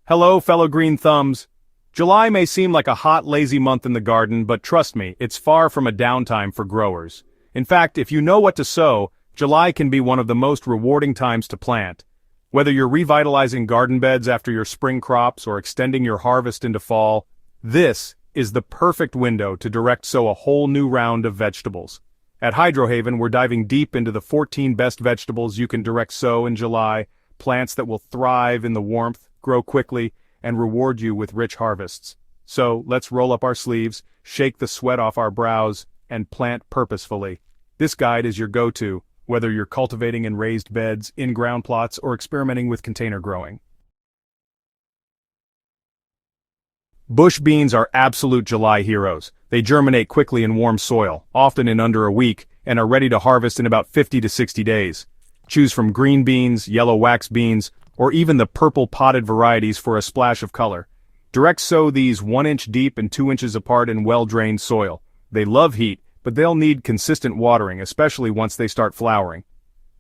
Hello, fellow green thumbs. July may seem like a hot, lazy month in the garden, but trust me, it's far from a downtime for growers. In fact, if you know what to sow, July can be one of the most rewarding times to plant. Whether you're revitalizing garden beds after your spring crops or extending your harvest into fall, this is the perfect window to direct sow a whole new round of vegetables. At Hydrohaven, we're diving deep into the 14 best vegetables you can direct sow in July, plants that will thrive in the warmth, grow quickly, and reward you with rich harvests. So, let's roll up our sleeves, shake the sweat off our brows, and plant purposefully. This guide is your go-to, whether you're cultivating in raised beds, in-ground plots, or experimenting with container growing. Bush beans are absolute July heroes. They germinate quickly in warm soil, often in under a week, and are ready to harvest in about 50 to 60 days. Choose from green beans, yellow wax beans, or even the purple potted varieties for a splash of color. Direct sow these 1 inch deep and 2 inches apart in well-drained soil. They love heat, but they'll need consistent watering, especially once they start flowering.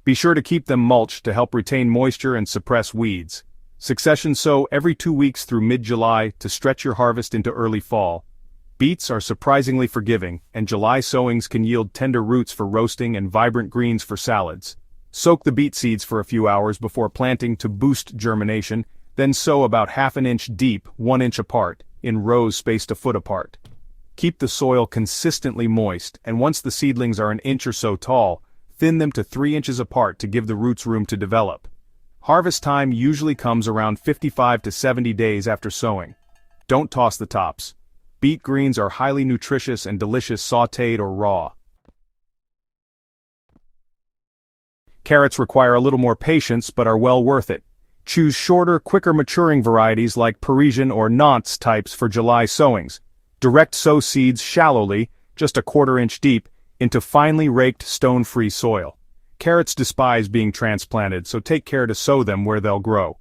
Be sure to keep them mulched to help retain moisture and suppress weeds. Succession sow every 2 weeks through mid-July to stretch your harvest into early fall. Beets are surprisingly forgiving, and July sowings can yield tender roots for roasting and vibrant greens for salads. Soak the beet seeds for a few hours before planting to boost germination, then sow about ½ inch deep, 1 inch apart, in rows spaced a foot apart. Keep the soil consistently moist, and once the seedlings are an inch or so tall, thin them to 3 inches apart to give the roots room to develop. Harvest time usually comes around 55 to 70 days after sowing. Don't toss the tops. Beet greens are highly nutritious and delicious sautéed or raw. Carrots require a little more patience but are well worth it. Choose shorter, quicker maturing varieties like Parisian or Nantes types for July sowings. Direct sow seeds shallowly, just a ¼ inch deep, into finely raked stone-free soil. Carrots despise being transplanted, so take care to sow them where they'll grow.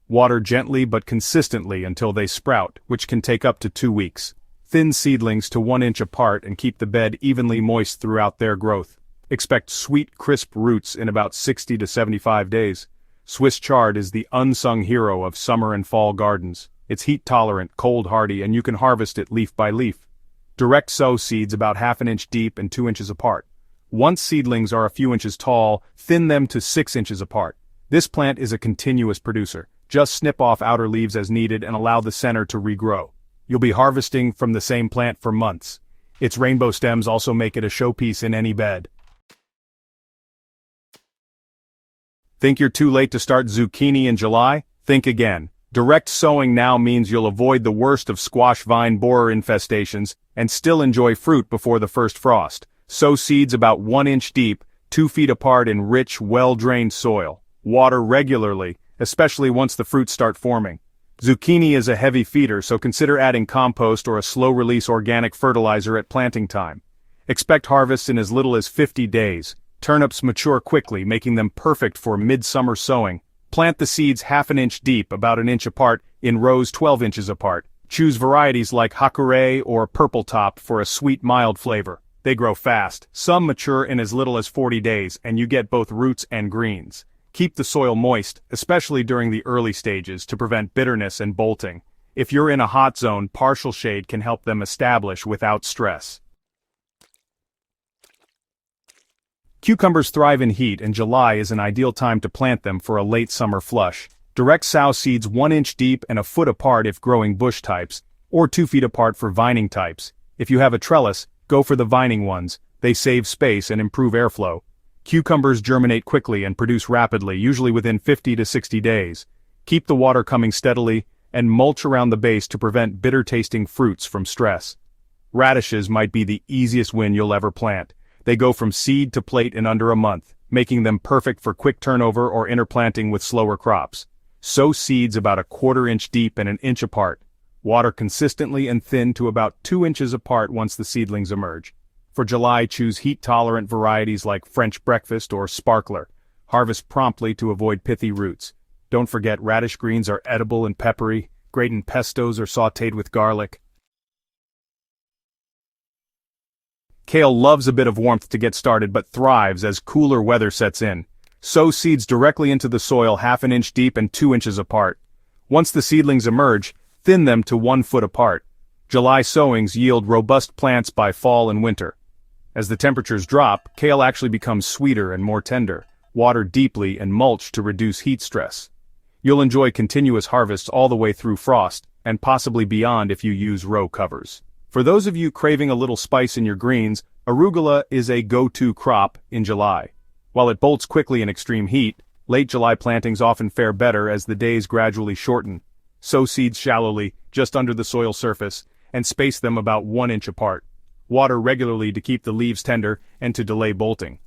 Water gently but consistently until they sprout, which can take up to 2 weeks. Thin seedlings to 1 inch apart and keep the bed evenly moist throughout their growth. Expect sweet, crisp roots in about 60 to 75 days. Swiss chard is the unsung hero of summer and fall gardens. It's heat-tolerant, cold-hardy, and you can harvest it leaf by leaf. Direct sow seeds about ½ inch deep and 2 inches apart. Once seedlings are a few inches tall, thin them to 6 inches apart. This plant is a continuous producer. Just snip off outer leaves as needed and allow the center to regrow. You'll be harvesting from the same plant for months. Its rainbow stems also make it a showpiece in any bed. Think you're too late to start zucchini in July? Think again. Direct sowing now means you'll avoid the worst of squash vine borer infestations and still enjoy fruit before the first frost. Sow seeds about 1 inch deep, 2 feet apart in rich, well-drained soil. Water regularly, especially once the fruits start forming. Zucchini is a heavy feeder, so consider adding compost or a slow-release organic fertilizer at planting time. Expect harvests in as little as 50 days. Turnips mature quickly, making them perfect for midsummer sowing. Plant the seeds ½ inch deep, about 1 inch apart, in rows 12 inches apart. Choose varieties like Hakure or Purple Top for a sweet, mild flavor. They grow fast. Some mature in as little as 40 days, and you get both roots and greens. Keep the soil moist, especially during the early stages, to prevent bitterness and bolting. If you're in a hot zone, partial shade can help them establish without stress. Cucumbers thrive in heat, and July is an ideal time to plant them for a late summer flush. Direct sow seeds 1 inch deep and a foot apart if growing bush types, or 2 feet apart for vining types. If you have a trellis, go for the vining ones. They save space and improve airflow. Cucumbers germinate quickly and produce rapidly, usually within 50 to 60 days. Keep the water coming steadily, and mulch around the base to prevent bitter-tasting fruits from stress. Radishes might be the easiest win you'll ever plant. They go from seed to plate in under a month, making them perfect for quick turnover or interplanting with slower crops. Sow seeds about a ¼ inch deep and 1 inch apart. Water consistently and thin to about 2 inches apart once the seedlings emerge. For July, choose heat-tolerant varieties like French Breakfast or Sparkler. Harvest promptly to avoid pithy roots. Don't forget, radish greens are edible and peppery, great in pestos or sautéed with garlic. Kale loves a bit of warmth to get started but thrives as cooler weather sets in. Sow seeds directly into the soil ½ inch deep and 2 inches apart. Once the seedlings emerge, thin them to 1 foot apart. July sowings yield robust plants by fall and winter. As the temperatures drop, kale actually becomes sweeter and more tender. Water deeply and mulch to reduce heat stress. You'll enjoy continuous harvests all the way through frost, and possibly beyond if you use row covers. For those of you craving a little spice in your greens, arugula is a go-to crop in July. While it bolts quickly in extreme heat, late July plantings often fare better as the days gradually shorten. Sow seeds shallowly, just under the soil surface, and space them about 1 inch apart. Water regularly to keep the leaves tender and to delay bolting.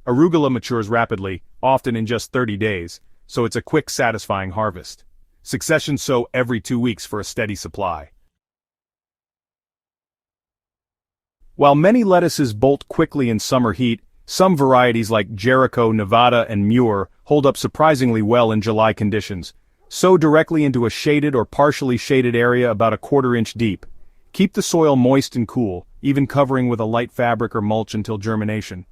Arugula matures rapidly, often in just 30 days, so it's a quick, satisfying harvest. Succession sow every 2 weeks for a steady supply. While many lettuces bolt quickly in summer heat, some varieties like Jericho, Nevada, and Muir hold up surprisingly well in July conditions. Sow directly into a shaded or partially shaded area about a 1/4 inch deep. Keep the soil moist and cool, even covering with a light fabric or mulch until germination.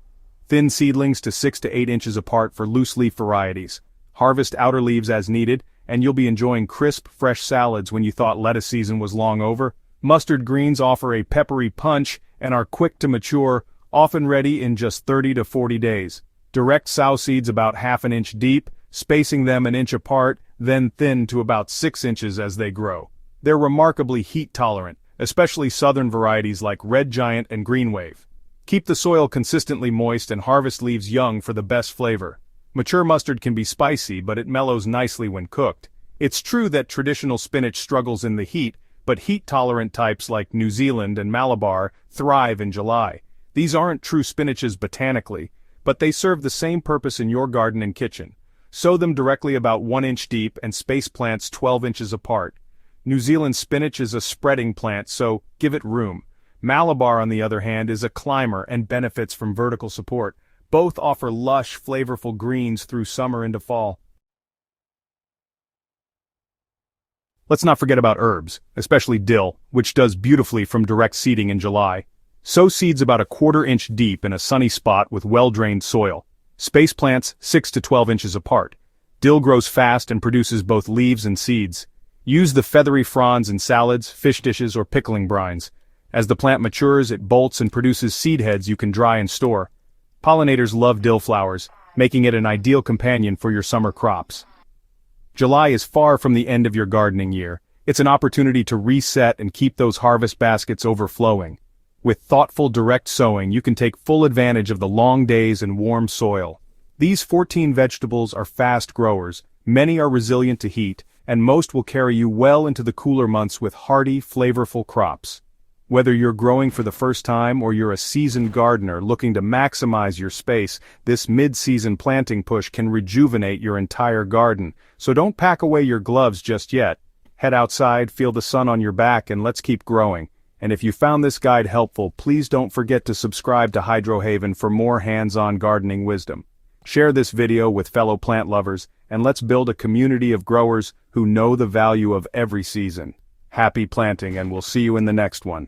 Thin seedlings to 6 to 8 inches apart for loose leaf varieties. Harvest outer leaves as needed, and you'll be enjoying crisp, fresh salads when you thought lettuce season was long over. Mustard greens offer a peppery punch and are quick to mature, often ready in just 30 to 40 days. Direct sow seeds about 1/2 inch deep, spacing them 1 inch apart, then thin to about 6 inches as they grow. They're remarkably heat tolerant, especially southern varieties like Red Giant and Green Wave. Keep the soil consistently moist and harvest leaves young for the best flavor. Mature mustard can be spicy, but it mellows nicely when cooked. It's true that traditional spinach struggles in the heat, but heat-tolerant types like New Zealand and Malabar thrive in July. These aren't true spinaches botanically, but they serve the same purpose in your garden and kitchen. Sow them directly about 1 inch deep and space plants 12 inches apart. New Zealand spinach is a spreading plant, so give it room. Malabar, on the other hand, is a climber and benefits from vertical support. Both offer lush, flavorful greens through summer into fall. Let's not forget about herbs, especially dill, which does beautifully from direct seeding in July. Sow seeds about a 1/4 inch deep in a sunny spot with well-drained soil. Space plants 6 to 12 inches apart. Dill grows fast and produces both leaves and seeds. Use the feathery fronds in salads, fish dishes, or pickling brines. As the plant matures, it bolts and produces seed heads you can dry and store. Pollinators love dill flowers, making it an ideal companion for your summer crops. July is far from the end of your gardening year. It's an opportunity to reset and keep those harvest baskets overflowing. With thoughtful direct sowing, you can take full advantage of the long days and warm soil. These 14 vegetables are fast growers, many are resilient to heat, and most will carry you well into the cooler months with hearty, flavorful crops. Whether you're growing for the first time or you're a seasoned gardener looking to maximize your space, this mid-season planting push can rejuvenate your entire garden. So don't pack away your gloves just yet. Head outside, feel the sun on your back, and let's keep growing. And if you found this guide helpful, please don't forget to subscribe to Hydrohaven for more hands-on gardening wisdom. Share this video with fellow plant lovers, and let's build a community of growers who know the value of every season. Happy planting, and we'll see you in the next one.